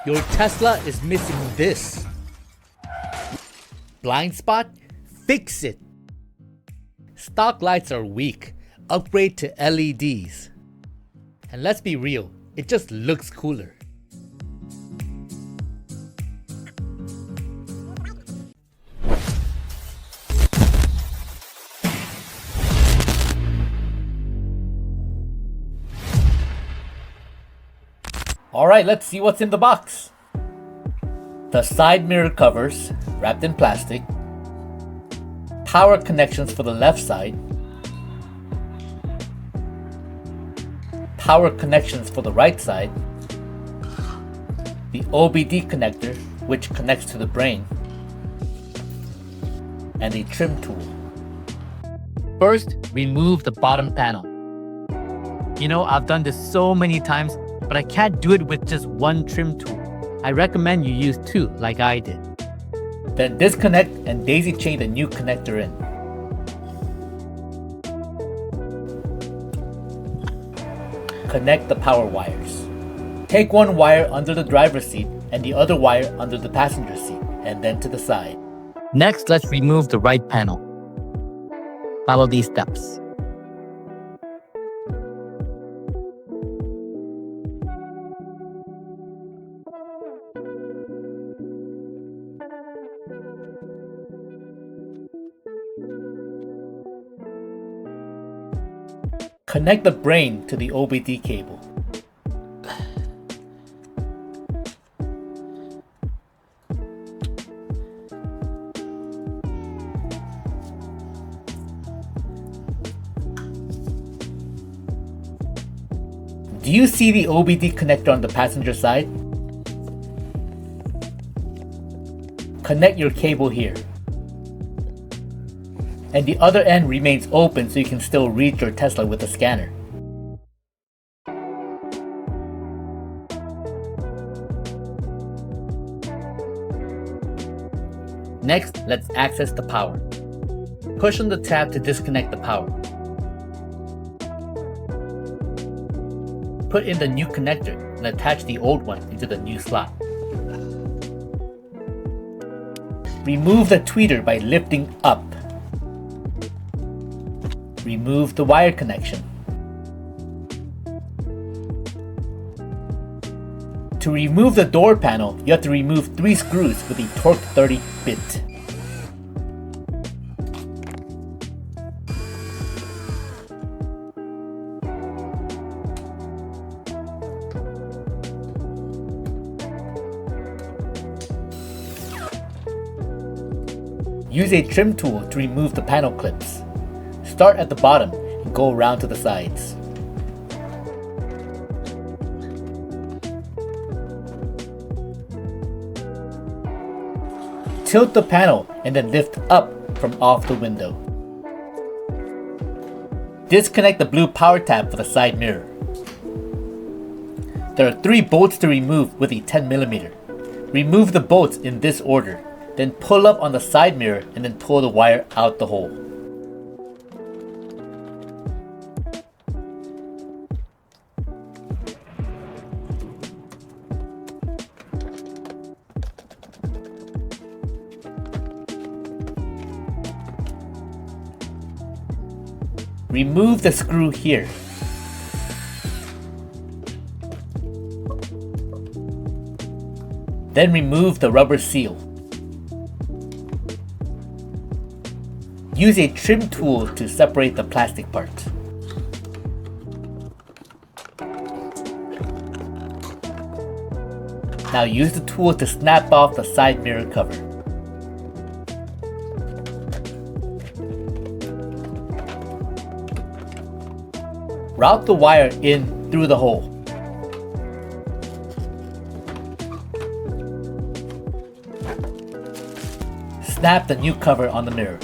Your Tesla is missing this. Blind spot? Fix it. Stock lights are weak. Upgrade to LEDs. And let's be real, it just looks cooler. Alright, let's see what's in the box. The side mirror covers, wrapped in plastic. Power connections for the left side. Power connections for the right side. The OBD connector, which connects to the brain. And a trim tool. First, remove the bottom panel. You know, I've done this so many times, but I can't do it with just one trim tool. I recommend you use two, like I did. Then disconnect and daisy chain the new connector in. Connect the power wires. Take one wire under the driver's seat and the other wire under the passenger seat, and then to the side. Next, let's remove the right panel. Follow these steps. Connect the brain to the OBD cable. Do you see the OBD connector on the passenger side? Connect your cable here. And the other end remains open so you can still read your Tesla with the scanner. Next, let's access the power. Push on the tab to disconnect the power. Put in the new connector and attach the old one into the new slot. Remove the tweeter by lifting up. Remove the wire connection. To remove the door panel, you have to remove 3 screws with the Torque 30 bit. Use a trim tool to remove the panel clips. Start at the bottom and go around to the sides. Tilt the panel and then lift up from off the window. Disconnect the blue power tab for the side mirror. There are 3 bolts to remove with a 10mm. Remove the bolts in this order, then pull up on the side mirror and then pull the wire out the hole. Remove the screw here. Then remove the rubber seal. Use a trim tool to separate the plastic parts. Now use the tool to snap off the side mirror cover. Route the wire in through the hole. Snap the new cover on the mirror.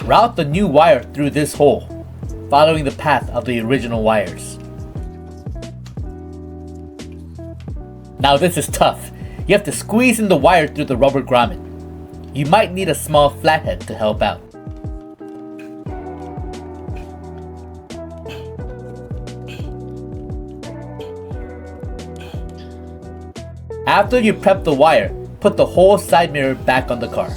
Route the new wire through this hole, following the path of the original wires. Now this is tough. You have to squeeze in the wire through the rubber grommet. You might need a small flathead to help out. After you prep the wire, put the whole side mirror back on the car.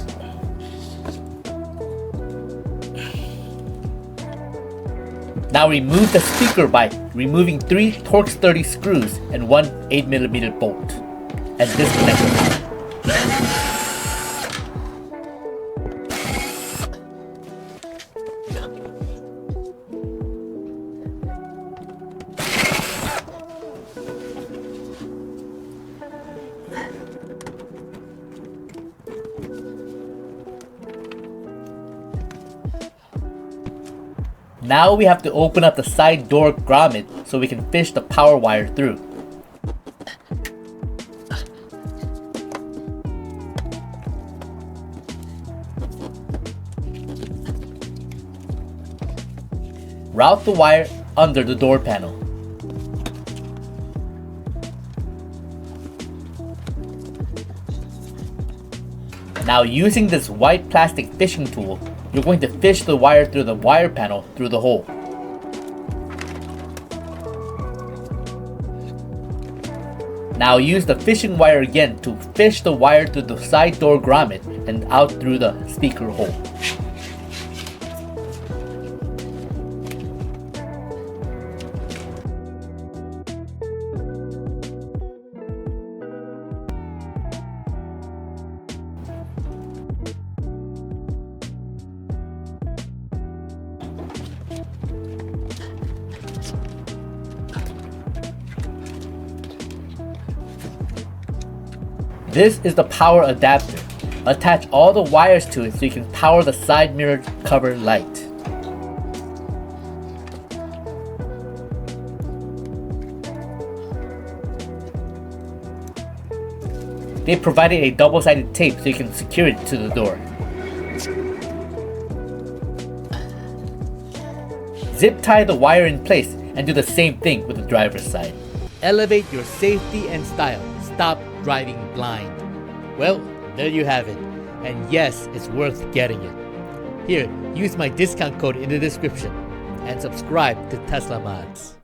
Now remove the speaker by removing 3 Torx 30 screws and 1 8mm bolt, and disconnect them. Now we have to open up the side door grommet so we can fish the power wire through. Route the wire under the door panel. Now using this white plastic fishing tool, you're going to fish the wire through the wire panel through the hole. Now use the fishing wire again to fish the wire through the side door grommet and out through the speaker hole. This is the power adapter. Attach all the wires to it so you can power the side mirror cover light. They provided a double-sided tape so you can secure it to the door. Zip tie the wire in place and do the same thing with the driver's side. Elevate your safety and style. Stop driving blind. Well, there you have it. And yes, it's worth getting it. Here, use my discount code in the description and subscribe to Tesla Mods.